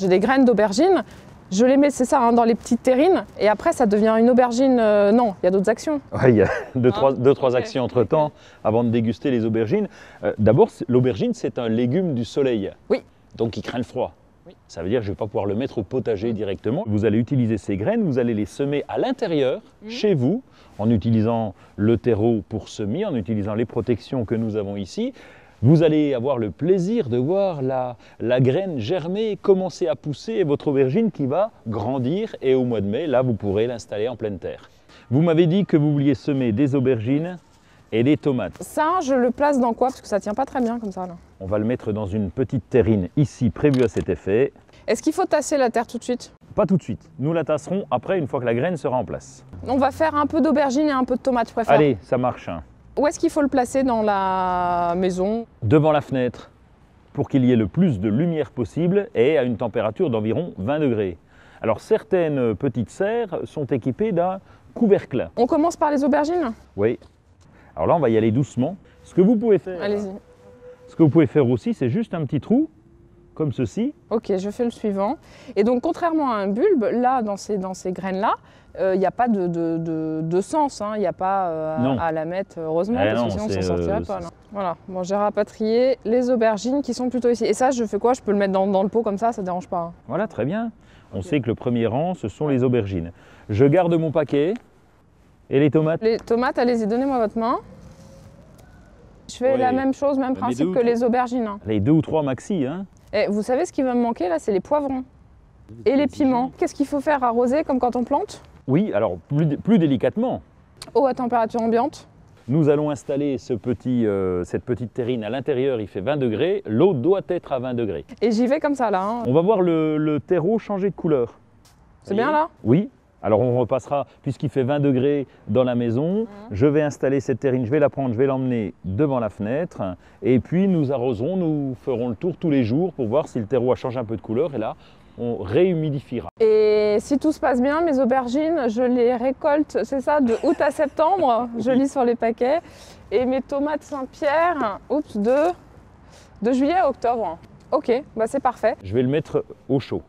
J'ai des graines d'aubergine, je les mets, c'est ça, hein, dans les petites terrines, et après ça devient une aubergine. Non, il y a d'autres actions. Oui, il y a deux, trois actions entre-temps avant de déguster les aubergines. D'abord, l'aubergine, c'est un légume du soleil. Oui. Donc il craint le froid. Oui. Ça veut dire que je ne vais pas pouvoir le mettre au potager directement. Vous allez utiliser ces graines, vous allez les semer à l'intérieur, chez vous, en utilisant le terreau pour semer, en utilisant les protections que nous avons ici. Vous allez avoir le plaisir de voir la graine germer, commencer à pousser, et votre aubergine qui va grandir. Et au mois de mai, là, vous pourrez l'installer en pleine terre. Vous m'avez dit que vous vouliez semer des aubergines et des tomates. Ça, je le place dans quoi? Parce que ça tient pas très bien comme ça, là. On va le mettre dans une petite terrine ici, prévue à cet effet. Est-ce qu'il faut tasser la terre tout de suite? Pas tout de suite. Nous la tasserons après, une fois que la graine sera en place. On va faire un peu d'aubergine et un peu de tomate, je préfère. Allez, ça marche. Où est-ce qu'il faut le placer dans la maison? Devant la fenêtre, pour qu'il y ait le plus de lumière possible et à une température d'environ 20 degrés. Alors certaines petites serres sont équipées d'un couvercle. On commence par les aubergines? Oui. Alors là, on va y aller doucement. Ce que vous pouvez faire, Allez-y. ce que vous pouvez faire aussi, c'est juste un petit trou, comme ceci. Ok, je fais le suivant. Et donc, contrairement à un bulbe, là, dans ces graines-là, il n'y a pas de sens, hein. Il n'y a pas à la mettre, heureusement, parce que sinon on ne s'en sortirait pas. Là. Voilà, bon, j'ai rapatrié les aubergines qui sont plutôt ici. Et ça, je fais quoi? Je peux le mettre dans le pot comme ça ne dérange pas, hein. Voilà, très bien. On sait que le premier rang, ce sont les aubergines. Je garde mon paquet. Et les tomates? Les tomates, allez-y, donnez-moi votre main. Je fais la même chose, même principe que les aubergines, hein. Les 2 ou 3 maxi, hein. Et vous savez ce qui va me manquer là, c'est les poivrons et les piments. Qu'est-ce qu'il faut faire? Arroser comme quand on plante? Oui, alors plus délicatement. Eau à température ambiante. Nous allons installer cette petite terrine à l'intérieur, il fait 20 degrés. L'eau doit être à 20 degrés. Et j'y vais comme ça là, hein. On va voir le terreau changer de couleur. C'est bien là? Oui. Alors on repassera, puisqu'il fait 20 degrés dans la maison, je vais installer cette terrine, je vais la prendre, je vais l'emmener devant la fenêtre, et puis nous arroserons, nous ferons le tour tous les jours pour voir si le terreau a changé un peu de couleur, et là, on réhumidifiera. Et si tout se passe bien, mes aubergines, je les récolte, c'est ça, de août à septembre, je lis sur les paquets, et mes tomates Saint-Pierre, de juillet à octobre. Ok, bah c'est parfait. Je vais le mettre au chaud.